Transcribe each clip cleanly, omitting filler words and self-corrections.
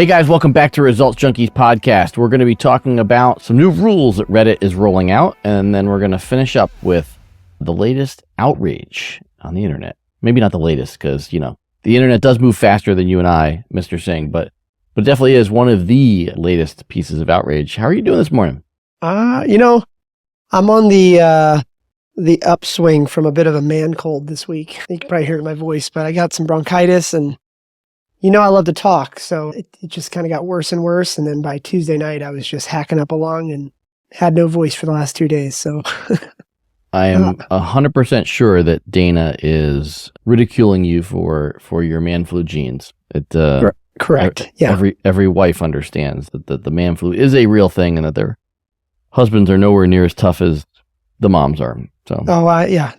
Hey guys, welcome back to Results Junkies podcast. We're going to be talking about some new rules that Reddit is rolling out, and then we're going to finish up with the latest outrage on the internet. Maybe not the latest, because, the internet does move faster than you and I, Mr. Singh, but it definitely is one of the latest pieces of outrage. How are you doing this morning? I'm on the upswing from a bit of a man cold this week. You can probably hear it in my voice, but I got some bronchitis, and I love to talk, so it just kind of got worse and worse. And then by Tuesday night, I was just hacking up along and had no voice for the last 2 days. So I am 100% sure that Dana is ridiculing you for your man flu genes. Correct. Yeah. Every wife understands that the man flu is a real thing and that their husbands are nowhere near as tough as the moms are. So. Yeah.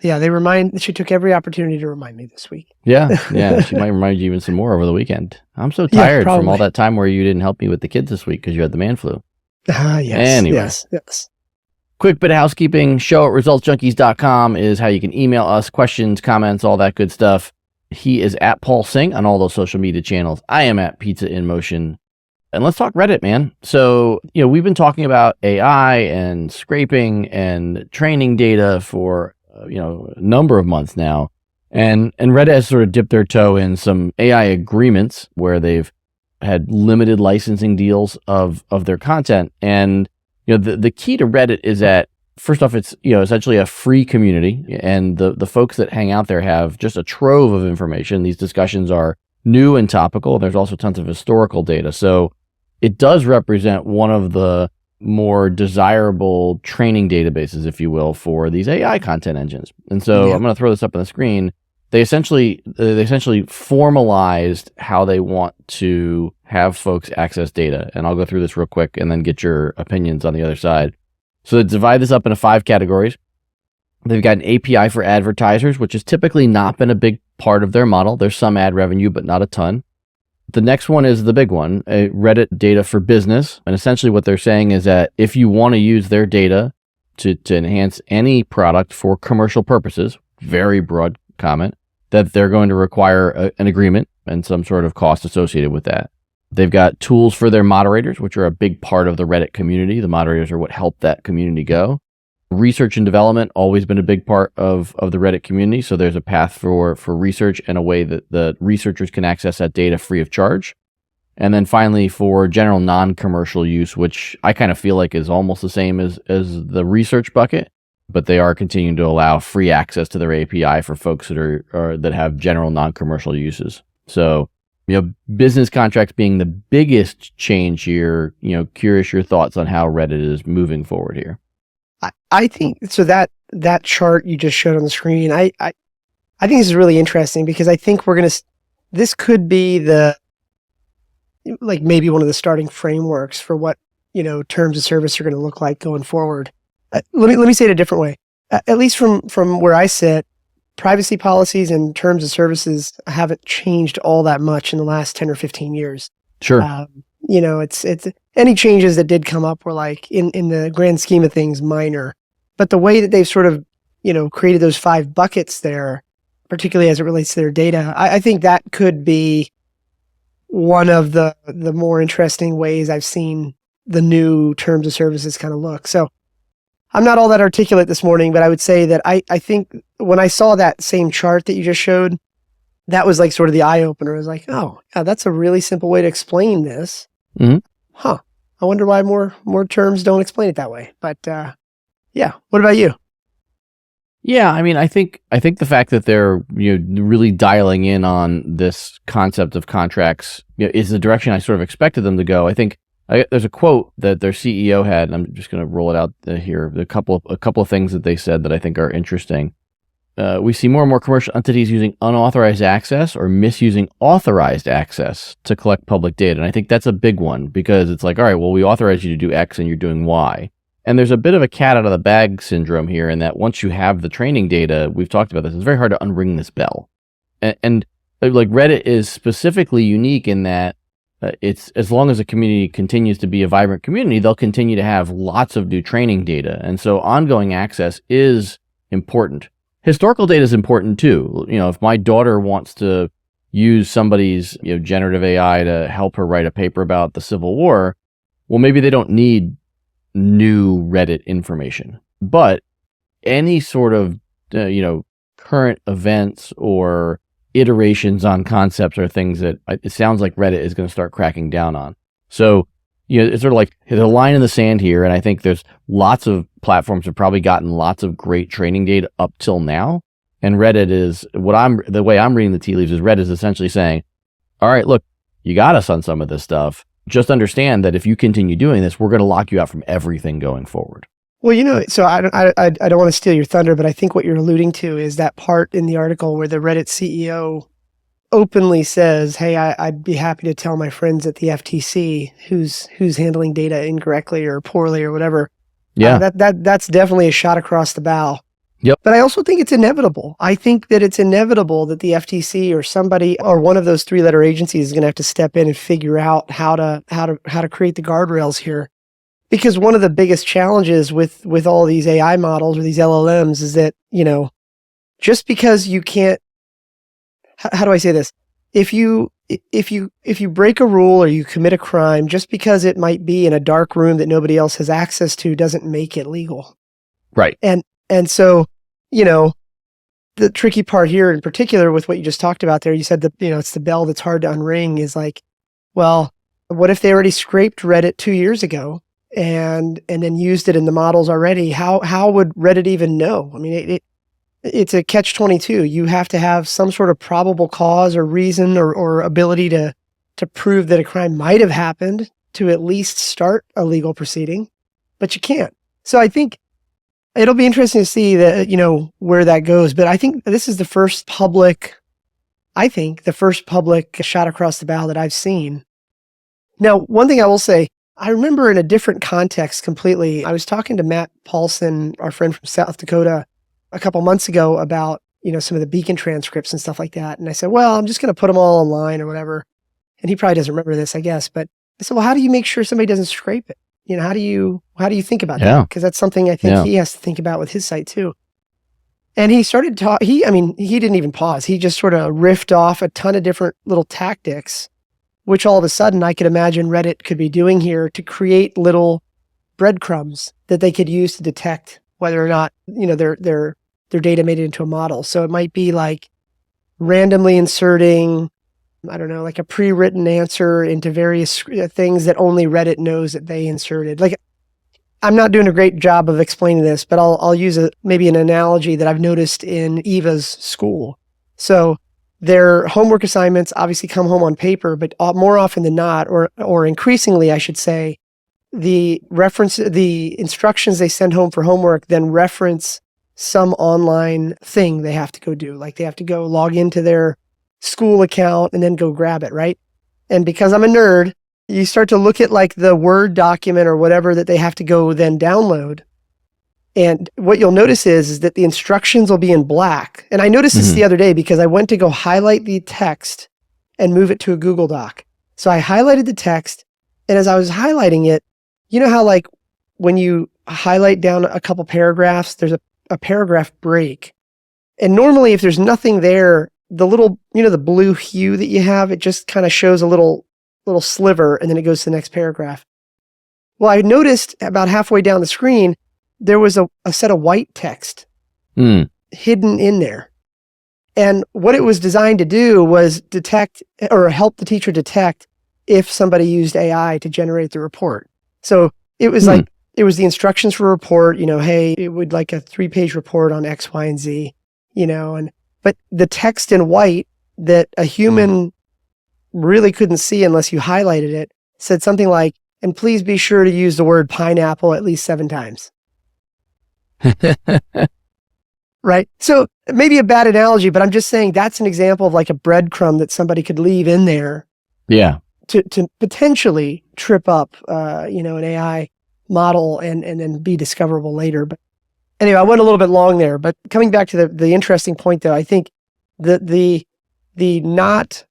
She took every opportunity to remind me this week. Yeah. She might remind you even some more over the weekend. I'm so tired from all that time where you didn't help me with the kids this week because you had the man flu. Yes. Anyway. Yes. Quick bit of housekeeping. show@resultsjunkies.com is how you can email us questions, comments, all that good stuff. He is at Paul Singh on all those social media channels. I am at Pizza in Motion. And let's talk Reddit, man. So, we've been talking about AI and scraping and training data for, a number of months now. And Reddit has sort of dipped their toe in some AI agreements where they've had limited licensing deals of their content. And, the key to Reddit is that, first off, it's, essentially a free community. And the folks that hang out there have just a trove of information. These discussions are new and topical. There's also tons of historical data. So it does represent one of the more desirable training databases, if you will, for these AI content engines. And so I'm going to throw this up on the screen. They essentially formalized how they want to have folks access data. And I'll go through this real quick and then get your opinions on the other side. So they divide this up into 5 categories. They've got an API for advertisers, which has typically not been a big part of their model. There's some ad revenue, but not a ton. The next one is the big one, Reddit data for business. And essentially what they're saying is that if you want to use their data to enhance any product for commercial purposes, very broad comment, that they're going to require an agreement and some sort of cost associated with that. They've got tools for their moderators, which are a big part of the Reddit community. The moderators are what help that community go. Research and development, always been a big part of the Reddit community. So there's a path for research and a way that the researchers can access that data free of charge. And then finally, for general non-commercial use, which I kind of feel like is almost the same as the research bucket, but they are continuing to allow free access to their API for folks that have general non-commercial uses. So, business contracts being the biggest change here, curious your thoughts on how Reddit is moving forward here. I think so that chart you just showed on the screen, I think this is really interesting because I think this could be maybe one of the starting frameworks for what, terms of service are going to look like going forward. Let me say it a different way. At least from where I sit, privacy policies and terms of services haven't changed all that much in the last 10 or 15 years. Sure. It's any changes that did come up were in the grand scheme of things minor, but the way that they've sort of, created those 5 buckets there, particularly as it relates to their data, I think that could be one of the more interesting ways I've seen the new terms of services kind of look. So I'm not all that articulate this morning, but I would say that I think when I saw that same chart that you just showed, that was sort of the eye opener. I was like, oh, yeah, that's a really simple way to explain this. Mm-hmm. Huh. I wonder why more terms don't explain it that way. But yeah, what about you? Yeah, I mean, I think the fact that they're really dialing in on this concept of contracts is the direction I sort of expected them to go. I think there's a quote that their CEO had, and I'm just going to roll it out here. A couple of things that they said that I think are interesting. We see more and more commercial entities using unauthorized access or misusing authorized access to collect public data. And I think that's a big one because it's all right, well, we authorize you to do X and you're doing Y. And there's a bit of a cat out of the bag syndrome here in that once you have the training data, we've talked about this, it's very hard to unring this bell. And Reddit is specifically unique in that it's as long as a community continues to be a vibrant community, they'll continue to have lots of new training data. And so ongoing access is important. Historical data is important too. If my daughter wants to use somebody's generative AI to help her write a paper about the Civil War, well, maybe they don't need new Reddit information. But any sort of current events or iterations on concepts are things that it sounds like Reddit is going to start cracking down on. So it's sort of like there's a line in the sand here, and I think there's lots of platforms have probably gotten lots of great training data up till now. And Reddit is the way I'm reading the tea leaves is Reddit is essentially saying, all right, look, you got us on some of this stuff. Just understand that if you continue doing this, we're going to lock you out from everything going forward. Well, so I don't want to steal your thunder, but I think what you're alluding to is that part in the article where the Reddit CEO openly says, "Hey, I'd be happy to tell my friends at the FTC who's handling data incorrectly or poorly or whatever." Yeah, that's definitely a shot across the bow. Yep. But I also think it's inevitable. I think that it's inevitable that the FTC or somebody or one of those three-letter agencies is going to have to step in and figure out how to create the guardrails here. Because one of the biggest challenges with all these AI models or these LLMs is that, just because you can't, how do I say this? If you break a rule or you commit a crime, just because it might be in a dark room that nobody else has access to doesn't make it legal. Right. And so, the tricky part here in particular with what you just talked about there, you said that, it's the bell that's hard to unring is like, well, what if they already scraped Reddit 2 years ago and then used it in the models already? How would Reddit even know? I mean, it's a catch-22. You have to have some sort of probable cause or reason or ability to prove that a crime might have happened to at least start a legal proceeding, but you can't. So I think it'll be interesting to see that, where that goes. But I think this is the first public shot across the bow that I've seen. Now, one thing I will say, I remember in a different context completely, I was talking to Matt Paulson, our friend from South Dakota, a couple months ago about, some of the Beacon transcripts and stuff like that. And I said, well, I'm just going to put them all online or whatever. And he probably doesn't remember this, I guess. But I said, well, how do you make sure somebody doesn't scrape it? How do you think about that? Because that's something I think he has to think about with his site too. And he started he didn't even pause. He just sort of riffed off a ton of different little tactics, which all of a sudden I could imagine Reddit could be doing here to create little breadcrumbs that they could use to detect whether or not, their data made it into a model. So it might be like randomly inserting, I don't know, like a pre-written answer into various things that only Reddit knows that they inserted. Like, I'm not doing a great job of explaining this, but I'll use maybe an analogy that I've noticed in Eva's school. So their homework assignments obviously come home on paper, but more often than not, or increasingly, I should say, the instructions they send home for homework then reference some online thing they have to go do. Like they have to go log into their school account and then go grab it, right? And because I'm a nerd, you start to look at like the Word document or whatever that they have to go then download. And what you'll notice is that the instructions will be in black. And I noticed this the other day because I went to go highlight the text and move it to a Google Doc. So I highlighted the text, and as I was highlighting it, you know how like when you highlight down a couple paragraphs, there's a paragraph break. And normally if there's nothing there, the little, the blue hue that you have, it just kind of shows a little sliver and then it goes to the next paragraph. Well, I noticed about halfway down the screen, there was a set of white text hidden in there. And what it was designed to do was detect or help the teacher detect if somebody used AI to generate the report. So it was like, it was the instructions for a report, hey, it would like a 3-page report on X, Y, and Z, but the text in white that a human really couldn't see unless you highlighted it said something like, and please be sure to use the word pineapple at least 7 times. Right? So maybe a bad analogy, but I'm just saying that's an example of like a breadcrumb that somebody could leave in there. Yeah. To potentially trip up, an AI model and then be discoverable later. But anyway, I went a little bit long there, but coming back to the interesting point though, I think the not,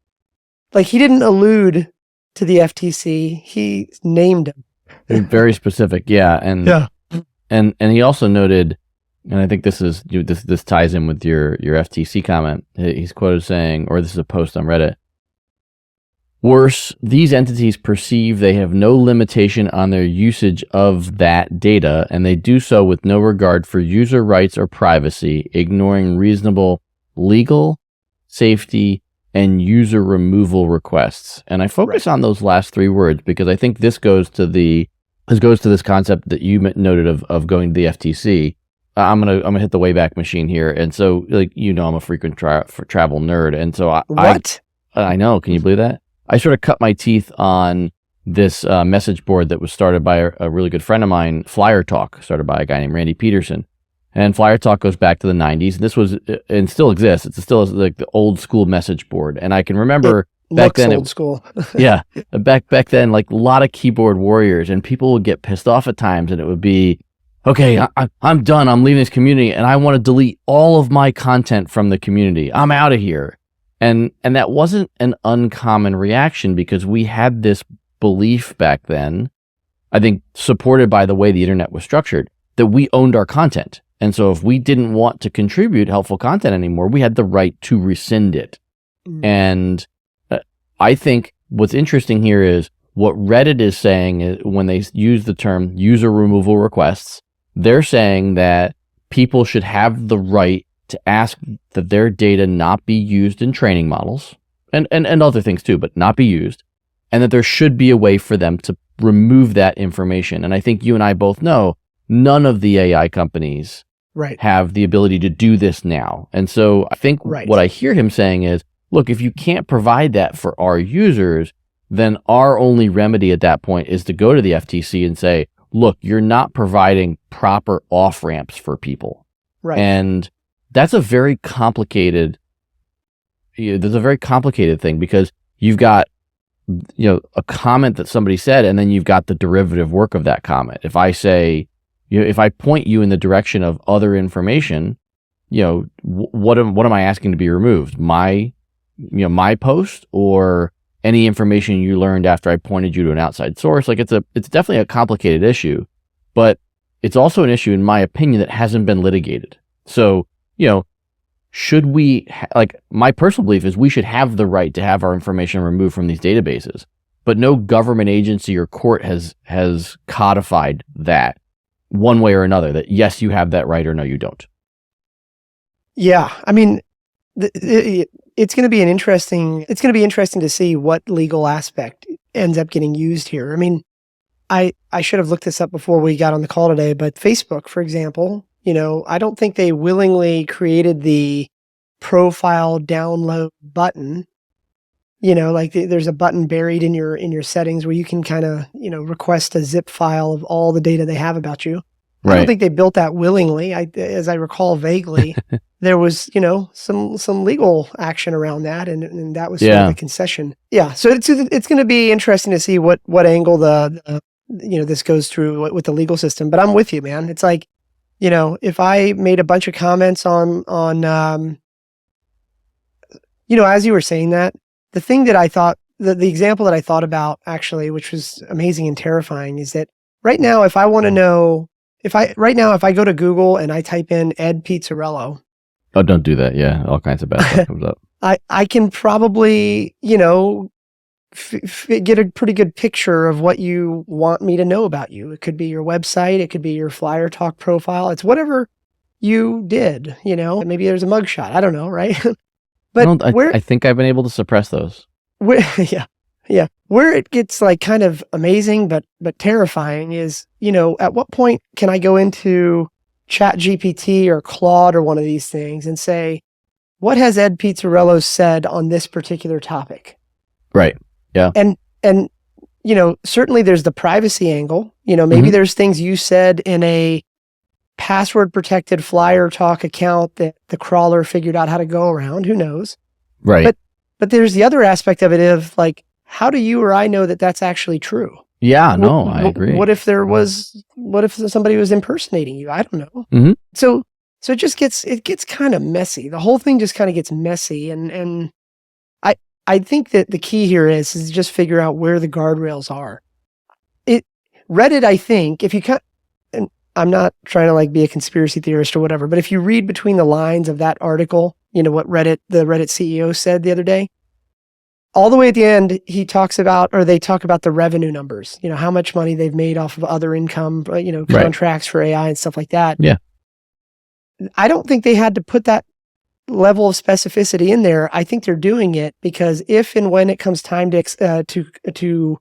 like he didn't allude to the FTC, he named them. Very specific. Yeah. And he also noted, and I think this ties in with your FTC comment. He's quoted saying, or this is a post on Reddit, Worse, these entities perceive they have no limitation on their usage of that data, and they do so with no regard for user rights or privacy, ignoring reasonable legal, safety, and user removal requests. And I focus on those last three words because I think this goes to this concept that you noted of going to the FTC. I'm gonna hit the Wayback Machine here, and so I'm a frequent travel nerd, and so I know. Can you believe that? I sort of cut my teeth on this message board that was started by a really good friend of mine, Flyer Talk, started by a guy named Randy Peterson. And Flyer Talk goes back to the 90s. This was, and still exists. It's still like the old school message board. And I can remember back then, old school. Yeah, back then, like a lot of keyboard warriors, and people would get pissed off at times, and it would be, okay, I'm done. I'm leaving this community, and I want to delete all of my content from the community. I'm out of here. And that wasn't an uncommon reaction because we had this belief back then, I think supported by the way the internet was structured, that we owned our content. And so if we didn't want to contribute helpful content anymore, we had the right to rescind it. And I think what's interesting here is what Reddit is saying is when they use the term user removal requests, they're saying that people should have the right to ask that their data not be used in training models and other things too, but not be used, and that there should be a way for them to remove that information. And I think you and I both know none of the AI companies have the ability to do this now. And so I think what I hear him saying is, look, if you can't provide that for our users, then our only remedy at that point is to go to the FTC and say, look, you're not providing proper off-ramps for people. And that's a very complicated, there's a very complicated thing because you've got, a comment that somebody said, and then you've got the derivative work of that comment. If I say, if I point you in the direction of other information, what am I asking to be removed? My post or any information you learned after I pointed you to an outside source? Like it's definitely a complicated issue, but it's also an issue, in my opinion, that hasn't been litigated. So, should we, my personal belief is we should have the right to have our information removed from these databases, but no government agency or court has codified that one way or another, that yes, you have that right or no, you don't. Yeah. I mean, it's going to be interesting to see what legal aspect ends up getting used here. I mean, I should have looked this up before we got on the call today, but Facebook, for example, I don't think they willingly created the profile download button. There's a button buried in your settings where you can kind of, request a zip file of all the data they have about you. I don't think they built that willingly. As I recall vaguely, there was, some legal action around that, and that was sort of a concession. Yeah. So it's going to be interesting to see what angle this goes through with the legal system. But I'm with you, man. It's like, if I made a bunch of comments on as you were saying that, the thing that I thought, the example that I thought about actually, which was amazing and terrifying, is that right now, if I want to know, if I go to Google and I type in Ed Pizzarello. Oh, don't do that. Yeah. All kinds of bad stuff comes up. I can probably, get a pretty good picture of what you want me to know about you. It could be your website. It could be your Flyer Talk profile. It's whatever you did, maybe there's a mugshot. I don't know. Right. But I think I've been able to suppress those. Yeah. Where it gets kind of amazing, but terrifying is, at what point can I go into ChatGPT or Claude or one of these things and say, what has Ed Pizzarello said on this particular topic? Right. Yeah. And certainly there's the privacy angle. Maybe there's things you said in a password protected Flyer Talk account that the crawler figured out how to go around. Who knows? Right. But there's the other aspect of it of how do you or I know that that's actually true? Yeah, no, I agree. What if somebody was impersonating you? I don't know. Mm-hmm. So it just gets kind of messy. The whole thing just kind of gets messy. And I think that the key here is to just figure out where the guardrails are. Reddit, I think, if you and I'm not trying to be a conspiracy theorist or whatever, but if you read between the lines of that article, what the Reddit CEO said the other day, all the way at the end, he talks about, or they talk about the revenue numbers, how much money they've made off of other income, contracts for AI and stuff like that. Yeah. I don't think they had to put that level of specificity in there. I think they're doing it because if and when it comes time to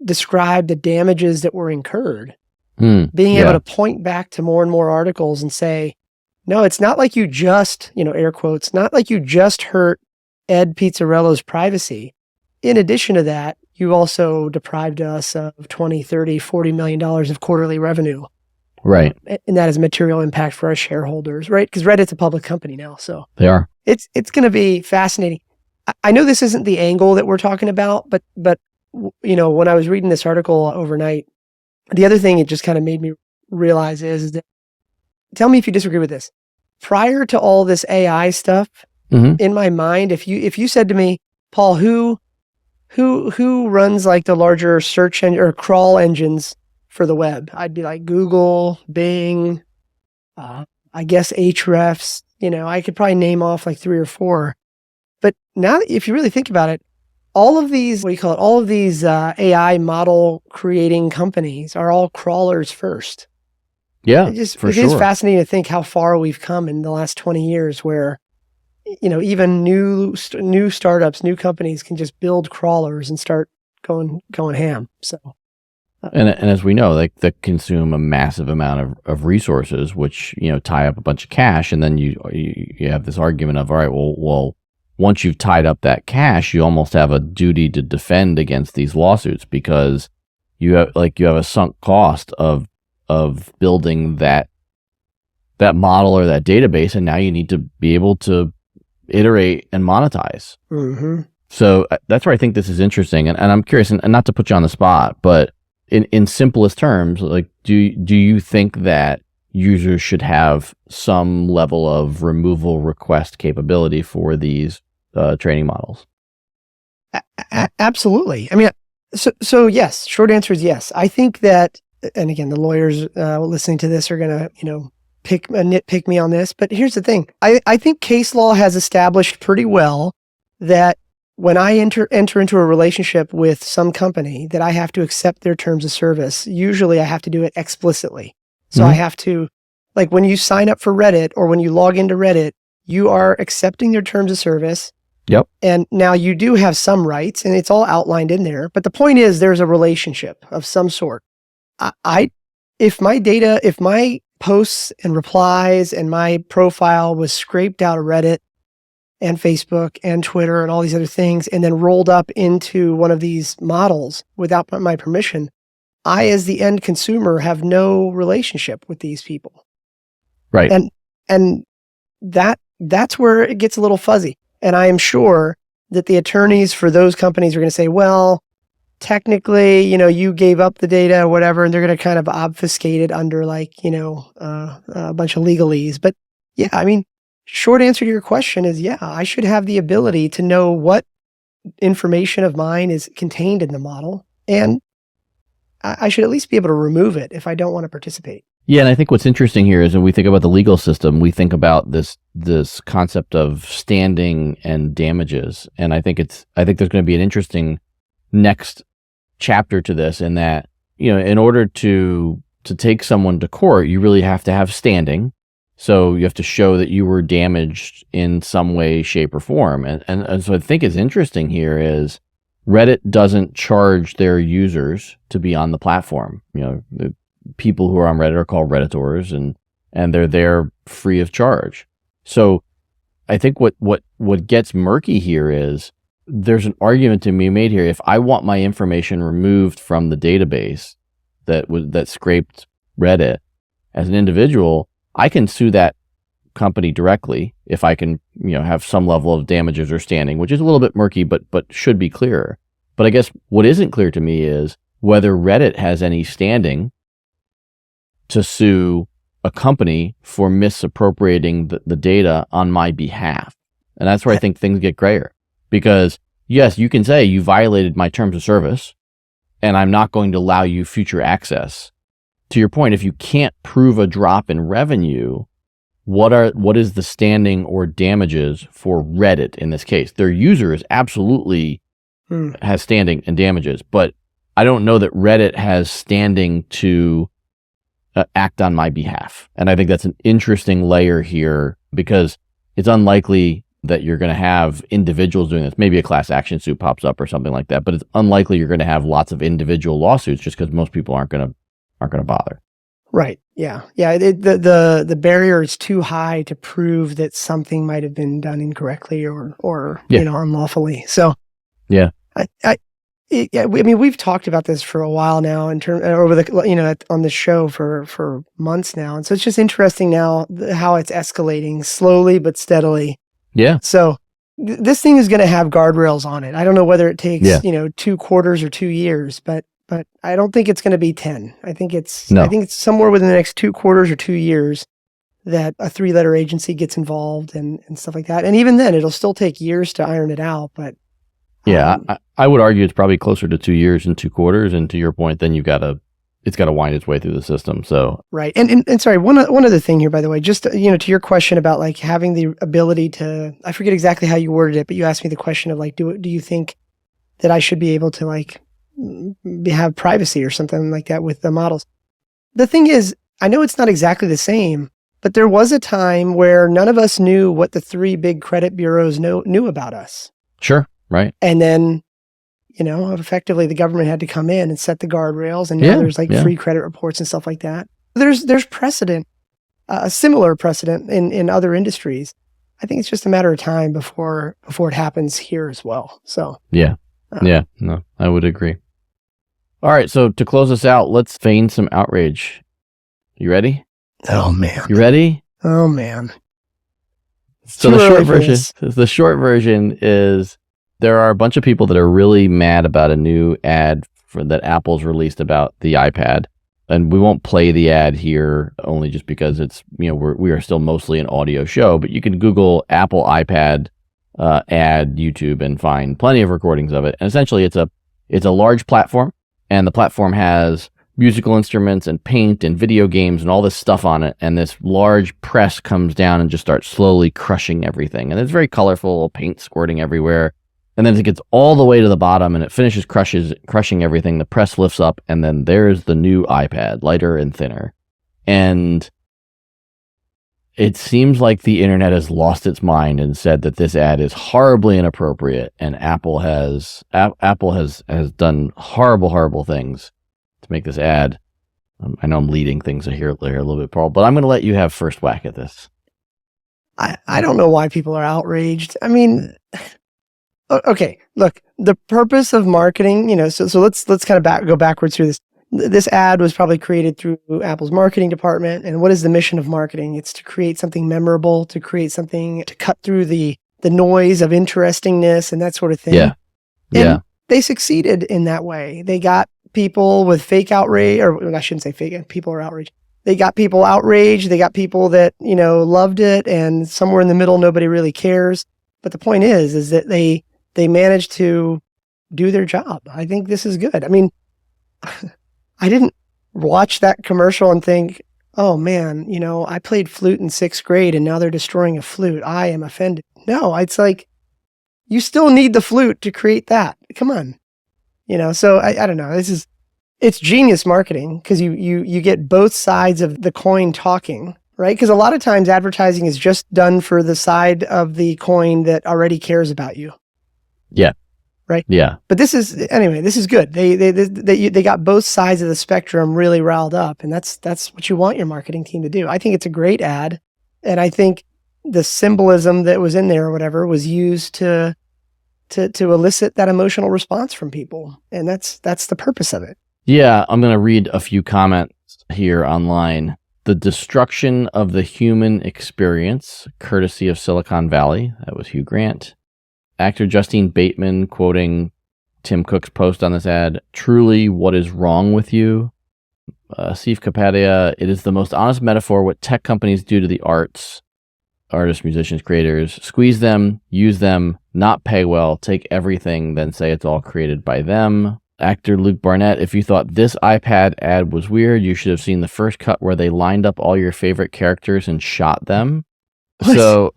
describe the damages that were incurred, being able to point back to more and more articles and say, no, it's not like you just, air quotes, not like you just hurt Ed Pizzarello's privacy. In addition to that, you also deprived us of 20, 30, $40 million of quarterly revenue. Right. And that has a material impact for our shareholders, right? Because Reddit's a public company now. So they are. It's going to be fascinating. I know this isn't the angle that we're talking about, but when I was reading this article overnight, the other thing it just kind of made me realize is that, tell me if you disagree with this. Prior to all this AI stuff, in my mind, if you said to me, Paul, who runs like the larger search engine or crawl engines for the web? I'd be like Google, Bing, I guess Ahrefs. I could probably name off like 3 or 4. But now, if you really think about it, all of these, all of these AI model creating companies are all crawlers first. Yeah, it is fascinating to think how far we've come in the last 20 years where, even new startups, new companies can just build crawlers and start going ham. So, and as we know, like that consume a massive amount of resources, which, tie up a bunch of cash. And then you have this argument of, all right, well, once you've tied up that cash, you almost have a duty to defend against these lawsuits because you have a sunk cost of building that model or that database, and now you need to be able to iterate and monetize. So that's where I think this is interesting, and I'm curious, and not to put you on the spot, but in simplest terms, like do you think that users should have some level of removal request capability for these training models? Absolutely. I mean, so yes, short answer is yes. I think that, and again, the lawyers listening to this are going to, nitpick me on this, but here's the thing. I think case law has established pretty well that when I enter into a relationship with some company, that I have to accept their terms of service. Usually I have to do it explicitly. So I have to, like when you sign up for Reddit or when you log into Reddit, you are accepting their terms of service. Yep. And now you do have some rights and it's all outlined in there. But the point is there's a relationship of some sort. If my posts and replies and my profile was scraped out of Reddit and Facebook and Twitter and all these other things, and then rolled up into one of these models without my permission, I, as the end consumer, have no relationship with these people. Right. And that's where it gets a little fuzzy. And I am sure that the attorneys for those companies are going to say, well, technically, you gave up the data, whatever, and they're going to kind of obfuscate it under like, a bunch of legalese. But yeah, I mean, short answer to your question is, yeah, I should have the ability to know what information of mine is contained in the model. And I should at least be able to remove it if I don't want to participate. Yeah, and I think what's interesting here is when we think about the legal system, we think about this concept of standing and damages. And I think there's going to be an interesting next chapter to this in that, in order to take someone to court, you really have to have standing. So you have to show that you were damaged in some way, shape, or form. And so I think is interesting here is Reddit doesn't charge their users to be on the platform. The people who are on Reddit are called Redditors, and they're there free of charge. So I think what gets murky here is there's an argument to be made here. If I want my information removed from the database that scraped Reddit as an individual, I can sue that company directly if I can, have some level of damages or standing, which is a little bit murky, but should be clearer. But I guess what isn't clear to me is whether Reddit has any standing to sue a company for misappropriating the data on my behalf. And that's where I think things get grayer. Because yes, you can say you violated my terms of service and I'm not going to allow you future access. To your point, if you can't prove a drop in revenue, what is the standing or damages for Reddit in this case? Their user is absolutely has standing and damages, but I don't know that Reddit has standing to act on my behalf. And I think that's an interesting layer here, because it's unlikely that you're going to have individuals doing this. Maybe a class action suit pops up or something like that, but it's unlikely you're going to have lots of individual lawsuits, just because most people aren't going to bother. Right. Yeah. Yeah. The barrier is too high to prove that something might have been done incorrectly or unlawfully. So yeah, I mean, we've talked about this for a while now over the on the show for months now, and so it's just interesting now how it's escalating slowly but steadily. Yeah. So this thing is going to have guardrails on it. I don't know whether it takes 2 quarters or 2 years, but I don't think it's going to be 10. I think it's somewhere within the next 2 quarters or 2 years that a 3-letter agency gets involved and stuff like that. And even then, it'll still take years to iron it out. But yeah, I would argue it's probably closer to 2 years and 2 quarters. And to your point, then it's got to wind its way through the system. So right. And sorry, one other thing here, by the way, just to your question about like having the ability to, I forget exactly how you worded it, but you asked me the question of like, do you think that I should be able to like have privacy or something like that with the models? The thing is, I know it's not exactly the same, but there was a time where none of us knew what the 3 big credit bureaus knew about us. Sure. Right. And then, effectively the government had to come in and set the guardrails, and now there's like free credit reports and stuff like that. There's precedent, a similar precedent in other industries. I think it's just a matter of time before it happens here as well. So no, I would agree. All right, so to close us out, let's feign some outrage. You ready? Oh man. You ready? Oh man. So the short version is there are a bunch of people that are really mad about a new ad that Apple's released about the iPad. And we won't play the ad here only just because it's, we are still mostly an audio show, but you can Google Apple iPad ad YouTube and find plenty of recordings of it. And essentially it's a large platform, and the platform has musical instruments and paint and video games and all this stuff on it. And this large press comes down and just starts slowly crushing everything. And it's very colorful, paint squirting everywhere. And then as it gets all the way to the bottom and it finishes crushing everything, the press lifts up, and then there's the new iPad, lighter and thinner. And it seems like the internet has lost its mind and said that this ad is horribly inappropriate, and Apple has done horrible things to make this ad. I know I'm leading things here a little bit, Paul, but I'm going to let you have first whack at this. I don't know why people are outraged. I mean, okay, look, the purpose of marketing, so let's kind of go backwards through this. This ad was probably created through Apple's marketing department. And what is the mission of marketing? It's to create something memorable, to create something to cut through the noise of interestingness and that sort of thing. Yeah. And they succeeded in that way. They got people with fake outrage, or I shouldn't say fake, people are outraged. They got people outraged. They got people that, loved it. And somewhere in the middle, nobody really cares. But the point is that they managed to do their job. I think this is good. I mean, I didn't watch that commercial and think, oh man, I played flute in 6th grade and now they're destroying a flute. I am offended. No, it's like, you still need the flute to create that. Come on. So I don't know. It's genius marketing, because you get both sides of the coin talking, right? Because a lot of times advertising is just done for the side of the coin that already cares about you. Yeah. Right. Yeah. But this is good. They got both sides of the spectrum really riled up, and that's what you want your marketing team to do. I think it's a great ad, and I think the symbolism that was in there or whatever was used to elicit that emotional response from people, and that's the purpose of it. Yeah, I'm going to read a few comments here online. The destruction of the human experience, courtesy of Silicon Valley. That was Hugh Grant. Actor Justine Bateman quoting Tim Cook's post on this ad. Truly, what is wrong with you? Steve Kapadia, it is the most honest metaphor what tech companies do to the artists, musicians, creators. Squeeze them, use them, not pay well, take everything, then say it's all created by them. Actor Luke Barnett, if you thought this iPad ad was weird, you should have seen the first cut where they lined up all your favorite characters and shot them. What? So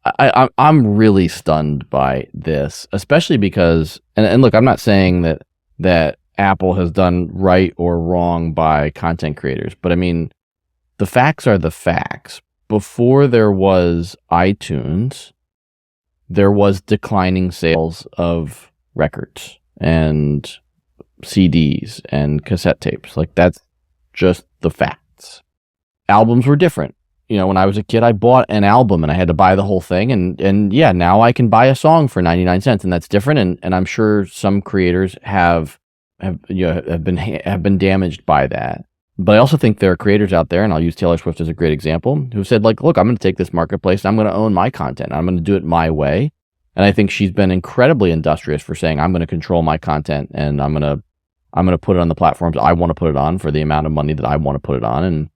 I'm really stunned by this, especially because, and look, I'm not saying that Apple has done right or wrong by content creators, but I mean, the facts are the facts. Before there was iTunes, there was declining sales of records and CDs and cassette tapes. Like, that's just the facts. Albums were different. You know, when I was a kid, I bought an album and I had to buy the whole thing. And yeah, now I can buy a song for 99 cents, and that's different. And I'm sure some creators have been damaged by that. But I also think there are creators out there, and I'll use Taylor Swift as a great example, who said, like, look, I'm going to take this marketplace and I'm going to own my content. I'm going to do it my way. And I think she's been incredibly industrious for saying, I'm going to control my content, and I'm going to put it on the platforms I want to put it on for the amount of money that I want to put it on,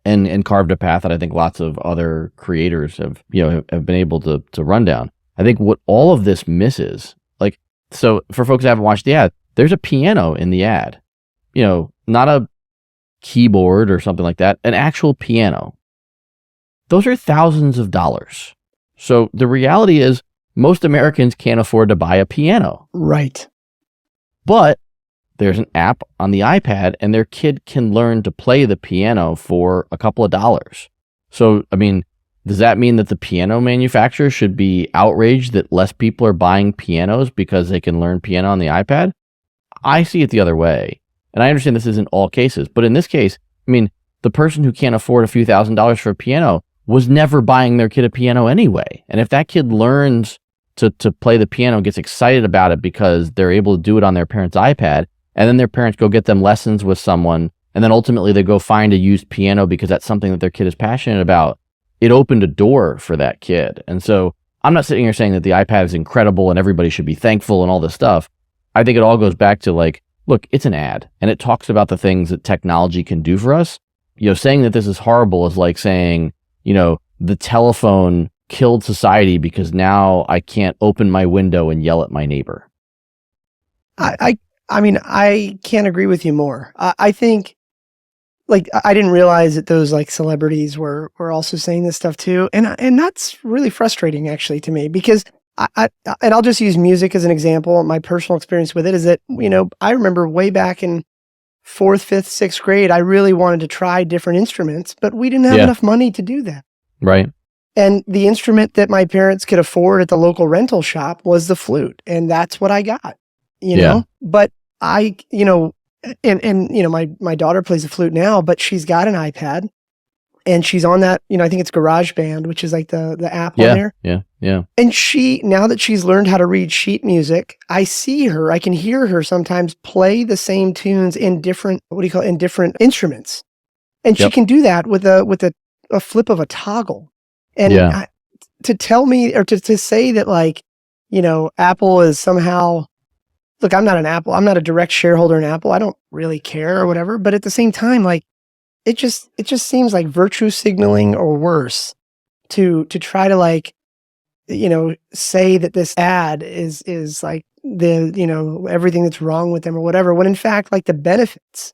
and carved a path that I think lots of other creators have been able to run down. I think what all of this misses, like, so for folks that haven't watched the ad, there's a piano in the ad, not a keyboard or something like that, an actual piano. Those are thousands of dollars. So the reality is most Americans can't afford to buy a piano. Right. But there's an app on the iPad, and their kid can learn to play the piano for a couple of dollars. So, I mean, does that mean that the piano manufacturer should be outraged that less people are buying pianos because they can learn piano on the iPad? I see it the other way. And I understand this isn't all cases, but in this case, I mean, the person who can't afford a few $1,000s for a piano was never buying their kid a piano anyway. And if that kid learns to play the piano, gets excited about it because they're able to do it on their parents' iPad, and then their parents go get them lessons with someone, and then ultimately they go find a used piano because that's something that their kid is passionate about, it opened a door for that kid. And so I'm not sitting here saying that the iPad is incredible and everybody should be thankful and all this stuff. I think it all goes back to, like, look, it's an ad, and it talks about the things that technology can do for us. Saying that this is horrible is like saying, the telephone killed society because now I can't open my window and yell at my neighbor. I mean, I can't agree with you more. I think, like, I didn't realize that those, like, celebrities were also saying this stuff too, and that's really frustrating, actually, to me, because and I'll just use music as an example. My personal experience with it is that, I remember way back in 4th, 5th, 6th grade, I really wanted to try different instruments, but we didn't have enough money to do that. Right. And the instrument that my parents could afford at the local rental shop was the flute, and that's what I got. But I, my daughter plays the flute now, but she's got an iPad, and she's on that, I think it's GarageBand, which is like the app on there. Yeah. And now that she's learned how to read sheet music, I can hear her sometimes play the same tunes in different, in different instruments. And she can do that with a flip of a toggle. And to tell me, or to say that, like, Apple is somehow, look, I'm not a direct shareholder in Apple. I don't really care or whatever. But at the same time, like, it just seems like virtue signaling or worse to try to, like, say that this ad is like everything that's wrong with them or whatever, when in fact, like, the benefits.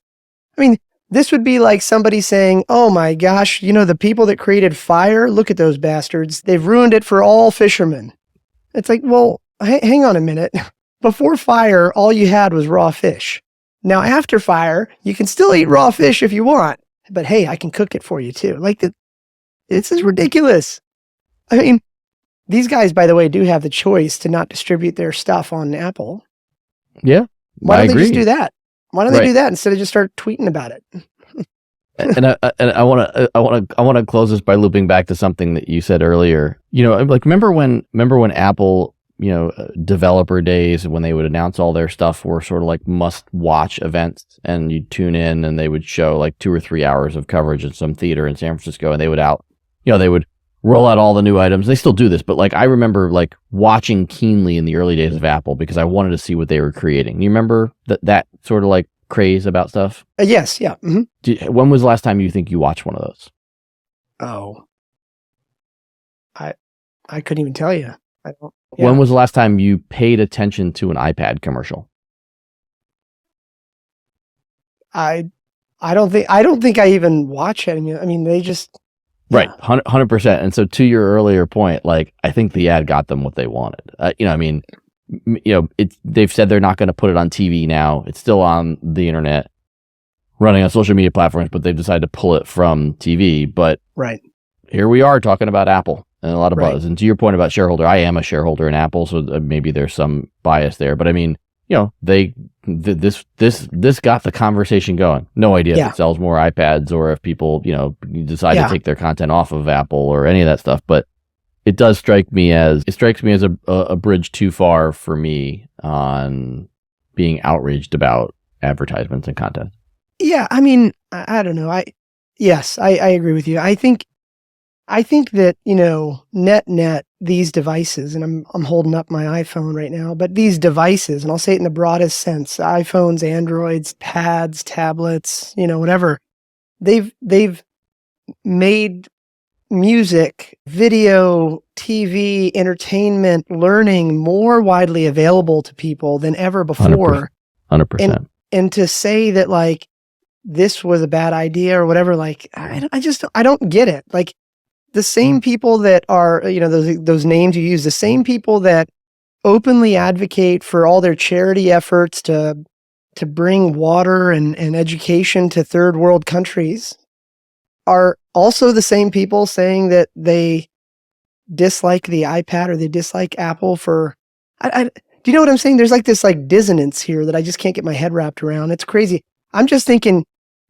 I mean, this would be like somebody saying, oh my gosh, the people that created fire, look at those bastards. They've ruined it for all fishermen. It's like, well, hang on a minute. Before fire, all you had was raw fish. Now, after fire, you can still eat raw fish if you want, but hey, I can cook it for you too. Like, this is ridiculous. I mean, these guys, by the way, do have the choice to not distribute their stuff on Apple. Yeah. Why don't they just do that? Why don't they do that instead of just start tweeting about it? And I want to close this by looping back to something that you said earlier. Like, remember when Apple, developer days, when they would announce all their stuff were sort of like must-watch events, and you'd tune in and they would show like 2 or 3 hours of coverage in some theater in San Francisco, and they would roll out all the new items. They still do this, but, like, I remember, like, watching keenly in the early days of Apple because I wanted to see what they were creating. You remember that sort of, like, craze about stuff? Yes, yeah. Mm-hmm. When was the last time you think you watched one of those? Oh, I couldn't even tell you. I don't. Yeah. When was the last time you paid attention to an iPad commercial? I don't think I even watch it. I mean, they just Right, 100%. And so to your earlier point, like, I think the ad got them what they wanted. They've said they're not going to put it on TV now. It's still on the internet, running on social media platforms, but they've decided to pull it from TV. But right here we are talking about Apple and a lot of Right. buzz. And to your point about shareholder, I am a shareholder in Apple, so maybe there's some bias there. But I mean, this got the conversation going. No idea if it sells more iPads or if people, decide to take their content off of Apple or any of that stuff. But it does strike me as a bridge too far for me on being outraged about advertisements and content. Yeah, I mean, I don't know. I agree with you. I think that, net these devices, and I'm holding up my iPhone right now, but these devices, and I'll say it in the broadest sense, iPhones, Androids, pads, tablets, whatever, they've made music, video, TV, entertainment, learning more widely available to people than ever before. 100%. And to say that, like, this was a bad idea or whatever, like, I don't get it. Like, the same people that are, those names you use, the same people that openly advocate for all their charity efforts to bring water and education to third world countries are also the same people saying that they dislike the iPad or they dislike Apple for, do you know what I'm saying? There's like this like dissonance here that I just can't get my head wrapped around. It's crazy. I'm just thinking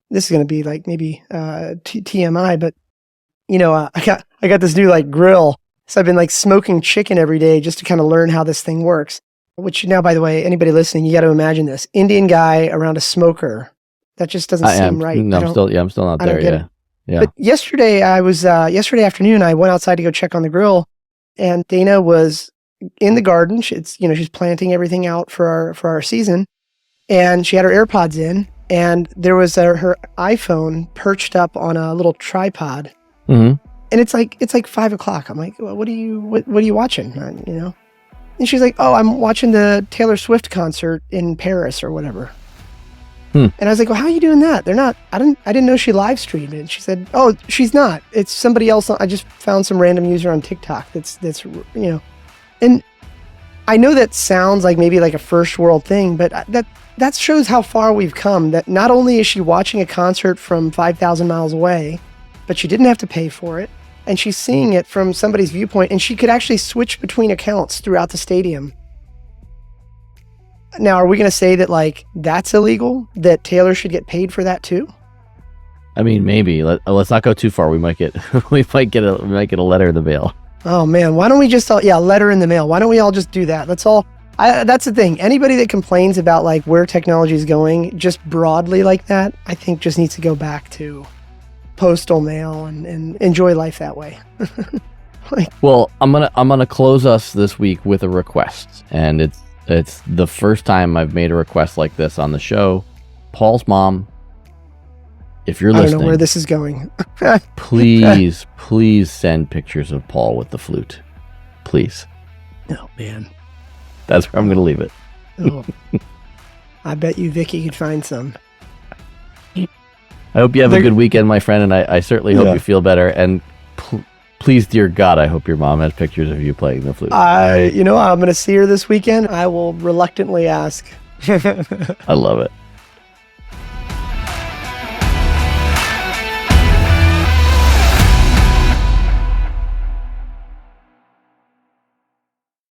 this is going to be like maybe TMI, but I got this new like grill. So I've been like smoking chicken every day just to kind of learn how this thing works. Which now, by the way, anybody listening, you got to imagine this Indian guy around a smoker. That just doesn't seem right. No, I'm still not there. Yeah. But yesterday yesterday afternoon, I went outside to go check on the grill, and Dana was in the garden. She's planting everything out for our season, and she had her AirPods in, and there was her iPhone perched up on a little tripod. Mm-hmm. And it's like 5:00. I'm like, well, what are you watching? And she's like, oh, I'm watching the Taylor Swift concert in Paris or whatever. And I was like, well, how are you doing that? They're not. I didn't know she live streamed it. She said, oh, she's not. It's somebody else. I just found some random user on TikTok. That's and I know that sounds like maybe like a first world thing, but that shows how far we've come. That not only is she watching a concert from 5,000 miles away, but she didn't have to pay for it. And she's seeing it from somebody's viewpoint, and she could actually switch between accounts throughout the stadium. Now, are we going to say that like that's illegal? That Taylor should get paid for that too? I mean, maybe. Let's not go too far. We might get a letter in the mail. Oh man, why don't we just letter in the mail? Why don't we all just do that? That's the thing. Anybody that complains about like where technology is going, just broadly like that, I think just needs to go back to postal mail and enjoy life that way. Well, I'm gonna close us this week with a request, and it's the first time I've made a request like this on the show. Paul's mom, if you're listening, I don't know where this is going. please send pictures of Paul with the flute, please. Oh man, that's where I'm gonna leave it. Oh. I bet you Vicky could find some. I hope you have a good weekend, my friend, and I certainly hope you feel better. And please, dear God, I hope your mom has pictures of you playing the flute. I'm going to see her this weekend. I will reluctantly ask. I love it.